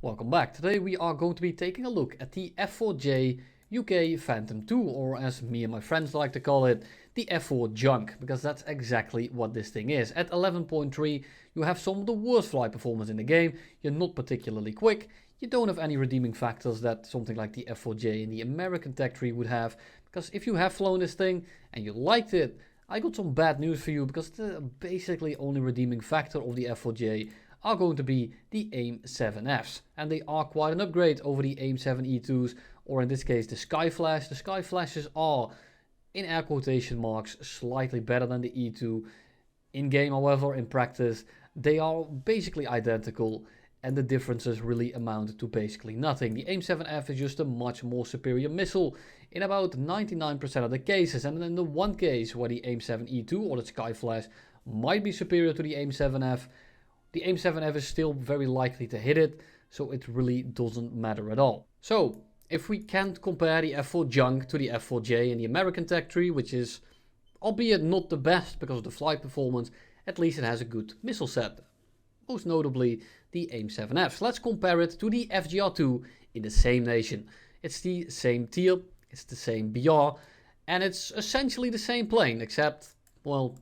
Welcome back. Today we are going to be taking a look at the F-4J UK Phantom 2, or as me and my friends like to call it, the F-4JUnK, because that's exactly what this thing is. At 11.3 you have some of the worst flight performance in the game, you're not particularly quick, you don't have any redeeming factors that something like the F-4J in the American tech tree would have, because if you have flown this thing and you liked it, I got some bad news for you, because the basically only redeeming factor of the F-4J are going to be the AIM-7Fs, and they are quite an upgrade over the AIM-7E2s, or in this case the Skyflash. The Skyflashes are, in air quotation marks, slightly better than the E2. In game, however, in practice, they are basically identical, and the differences really amount to basically nothing. The AIM-7F is just a much more superior missile in about 99% of the cases, and in the one case where the AIM-7E2 or the Skyflash might be superior to the AIM-7F, the AIM-7F is still very likely to hit it, so it really doesn't matter at all. So, if we can't compare the F-4JUnK to the F-4J in the American tech tree, which is, albeit not the best because of the flight performance, at least it has a good missile set. Most notably, the AIM-7Fs. Let's compare it to the FGR-2 in the same nation. It's the same tier, it's the same BR, and it's essentially the same plane, except, well,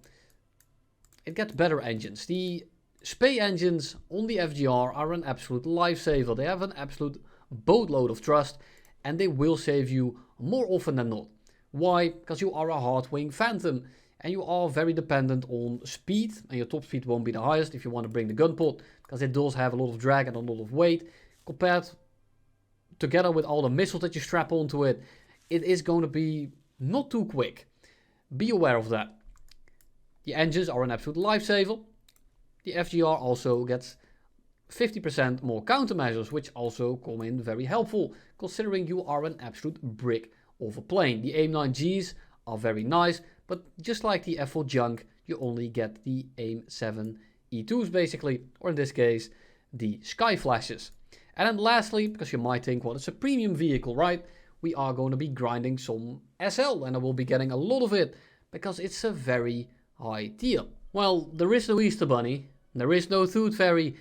it gets better engines. The SPE engines on the FGR are an absolute lifesaver. They have an absolute boatload of thrust, and they will save you more often than not. Why? Because you are a hard-wing Phantom, and you are very dependent on speed, and your top speed won't be the highest if you want to bring the gun pod, because it does have a lot of drag and a lot of weight. Compared together with all the missiles that you strap onto it, it is going to be not too quick. Be aware of that. The engines are an absolute lifesaver. The FGR also gets 50% more countermeasures, which also come in very helpful, considering you are an absolute brick of a plane. The AIM-9Gs are very nice, but just like the F-4JUnK, you only get the AIM-7E2s basically, or in this case, the Skyflashes. And then lastly, because you might think, well, it's a premium vehicle, right? We are going to be grinding some SL, and I will be getting a lot of it, because it's a very high tier. Well, there is no Easter Bunny, there is no Tooth Fairy,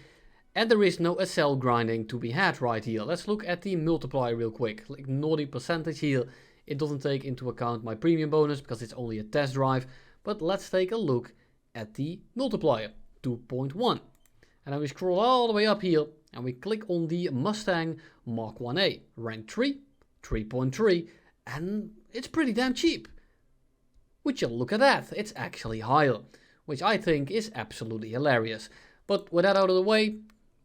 and there is no SL grinding to be had right here. Let's look at the multiplier real quick. Ignore the percentage here. It doesn't take into account my premium bonus because it's only a test drive. But let's take a look at the multiplier, 2.1. And then we scroll all the way up here and we click on the Mustang Mark 1A. Rank 3, 3.3, and it's pretty damn cheap. Would you look at that? It's actually higher, which I think is absolutely hilarious. But with that out of the way,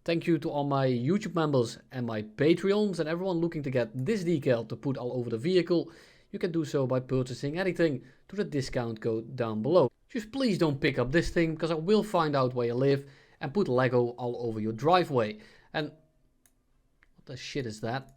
thank you to all my YouTube members and my Patreons and everyone looking to get this decal to put all over the vehicle. You can do so by purchasing anything to the discount code down below. Just please don't pick up this thing, because I will find out where you live and put Lego all over your driveway. And what the shit is that?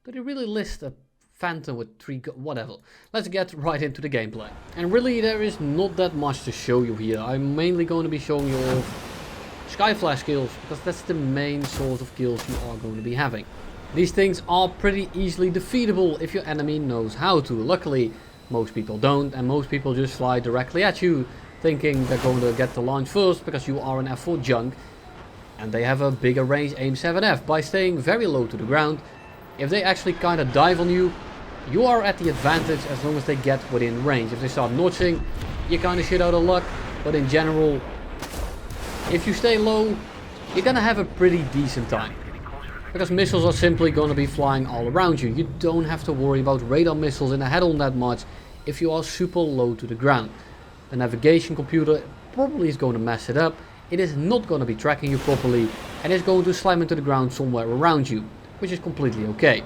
Did he really list a Phantom with 3 whatever. Let's get right into the gameplay. And really there is not that much to show you here. I'm mainly going to be showing you off Skyflash kills, because that's the main source of kills you are going to be having. These things are pretty easily defeatable if your enemy knows how to. Luckily, most people don't, and most people just fly directly at you, thinking they're going to get the launch first because you are an F-4JUnK, and they have a bigger range AIM-7F. By staying very low to the ground, if they actually kind of dive on you, you are at the advantage as long as they get within range. If they start notching, you're kind of shit out of luck, but in general, if you stay low, you're gonna have a pretty decent time. Because missiles are simply gonna be flying all around you. You don't have to worry about radar missiles in the head-on that much if you are super low to the ground. The navigation computer probably is going to mess it up. It is not going to be tracking you properly, and is going to slam into the ground somewhere around you, which is completely okay.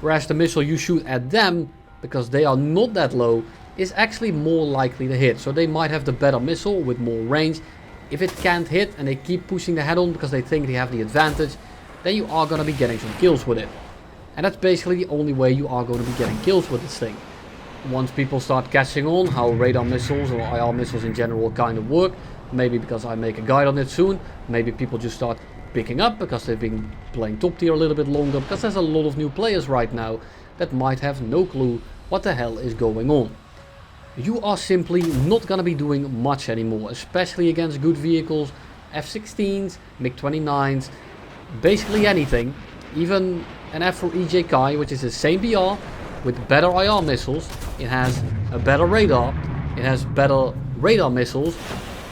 Whereas the missile you shoot at them, because they are not that low, is actually more likely to hit. So they might have the better missile with more range. If it can't hit and they keep pushing the head on because they think they have the advantage, then you are going to be getting some kills with it. And that's basically the only way you are going to be getting kills with this thing. Once people start catching on how radar missiles or IR missiles in general kind of work, maybe because I make a guide on it soon, maybe people just start picking up because they've been playing top tier a little bit longer, because there's a lot of new players right now that might have no clue what the hell is going on. You are simply not gonna be doing much anymore, especially against good vehicles, F-16s, MiG-29s, basically anything, even an F-4J Kai, which is the same BR with better IR missiles. It has a better radar, it has better radar missiles,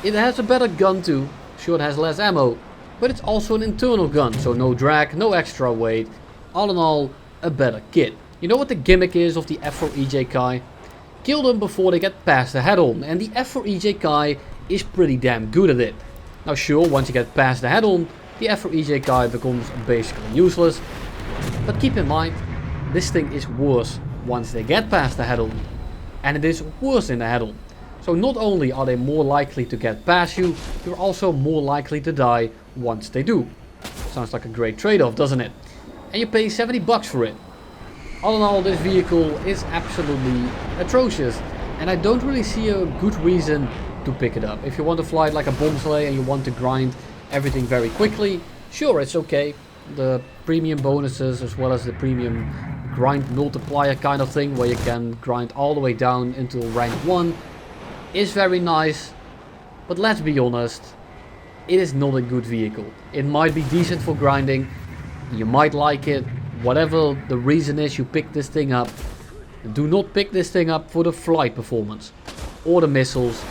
it has a better gun too. Sure, it has less ammo, but it's also an internal gun, so no drag, no extra weight. All in all, a better kit. You know what the gimmick is of the F-4J Kai? Kill them before they get past the head-on, and the F-4J Kai is pretty damn good at it. Now sure, once you get past the head-on, the F-4J Kai becomes basically useless, but keep in mind, this thing is worse once they get past the head-on, and it is worse in the head-on. So not only are they more likely to get past you, you're also more likely to die once they do. Sounds like a great trade-off, doesn't it? And you pay 70 bucks for it. All in all, this vehicle is absolutely atrocious, and I don't really see a good reason to pick it up. If you want to fly it like a bomb sleigh and you want to grind everything very quickly, sure, it's okay. The premium bonuses as well as the premium grind multiplier kind of thing, where you can grind all the way down until rank 1, is very nice, but let's be honest, it is not a good vehicle. It might be decent for grinding, you might like it, whatever the reason is you pick this thing up. Do not pick this thing up for the flight performance, or the missiles,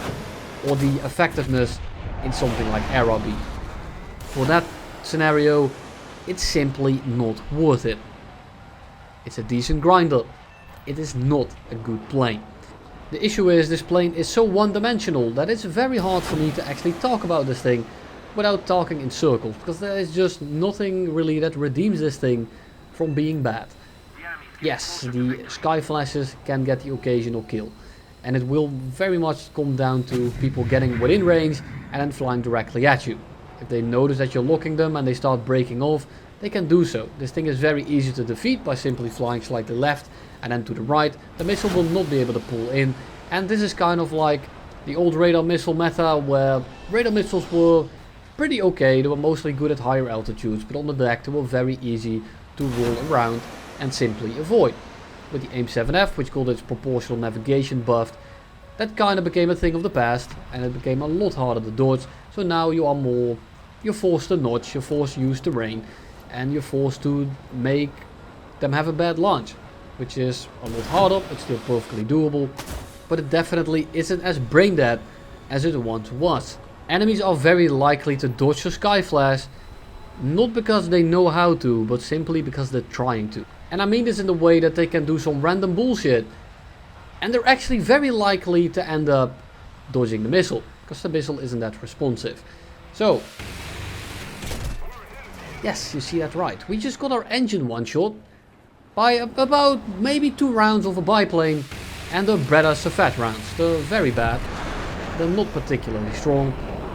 or the effectiveness in something like RRB. For that scenario, it's simply not worth it. It's a decent grinder, it is not a good plane. The issue is, this plane is so one-dimensional that it's very hard for me to actually talk about this thing without talking in circles, because there is just nothing really that redeems this thing from being bad. Yes, the sky flashes can get the occasional kill, and it will very much come down to people getting within range and then flying directly at you. If they notice that you're locking them and they start breaking off, they can do so. This thing is very easy to defeat by simply flying slightly left and then to the right. The missile will not be able to pull in, and this is kind of like the old radar missile meta, where radar missiles were pretty okay. They were mostly good at higher altitudes, but on the deck they were very easy to roll around and simply avoid. With the AIM-7F, which got its proportional navigation buffed, that kind of became a thing of the past, and it became a lot harder to dodge. So now you're forced to notch, you're forced to use terrain, and you're forced to make them have a bad launch, which is a lot harder. It's still perfectly doable, but it definitely isn't as brain dead as it once was. Enemies are very likely to dodge your sky flash, not because they know how to, but simply because they're trying to. And I mean this in the way that they can do some random bullshit, and they're actually very likely to end up dodging the missile, because the missile isn't that responsive. So, yes, you see that right. We just got our engine one-shot by about maybe 2 rounds of a biplane, and the Breda Safet rounds. They're very bad, they're not particularly strong,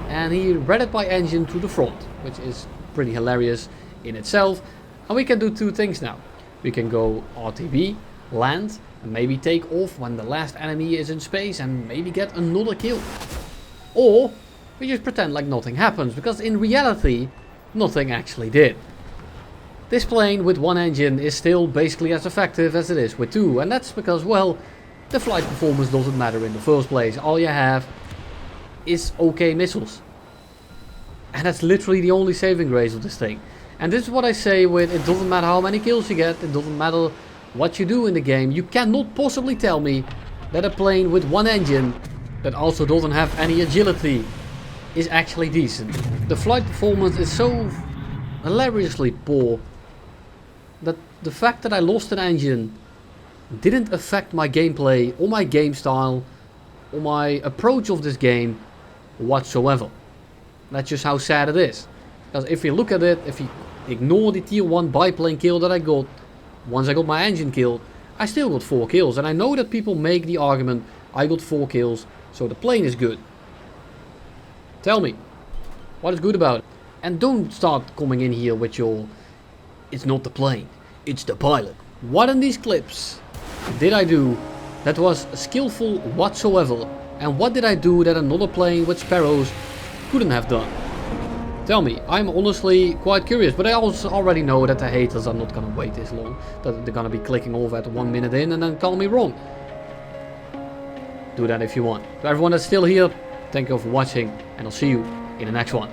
and he read it by engine to the front, which is pretty hilarious in itself. And we can do 2 things now. We can go RTB, land, and maybe take off when the last enemy is in space and maybe get another kill. Or we just pretend like nothing happens, because in reality nothing actually did. This plane with 1 engine is still basically as effective as it is with 2, and that's because, well, the flight performance doesn't matter in the first place. All you have is okay missiles, and that's literally the only saving grace of this thing. And this is what I say with, it doesn't matter how many kills you get, it doesn't matter what you do in the game, you cannot possibly tell me that a plane with 1 engine that also doesn't have any agility is actually decent. The flight performance is so hilariously poor that the fact that I lost an engine didn't affect my gameplay or my game style or my approach of this game whatsoever. That's just how sad it is. Because if you look at it, if you ignore the tier 1 biplane kill that I got, once I got my engine killed, I still got 4 kills. And I know that people make the argument, I got 4 kills, so the plane is good. Tell me, what is good about it? And don't start coming in here with your, it's not the plane, it's the pilot. What in these clips did I do that was skillful whatsoever? And what did I do that another plane with Sparrows couldn't have done? Tell me, I'm honestly quite curious, but I also already know that the haters are not gonna wait this long. That they're gonna be clicking over at 1 minute in and then call me wrong. Do that if you want. To everyone that's still here, thank you for watching, and I'll see you in the next one.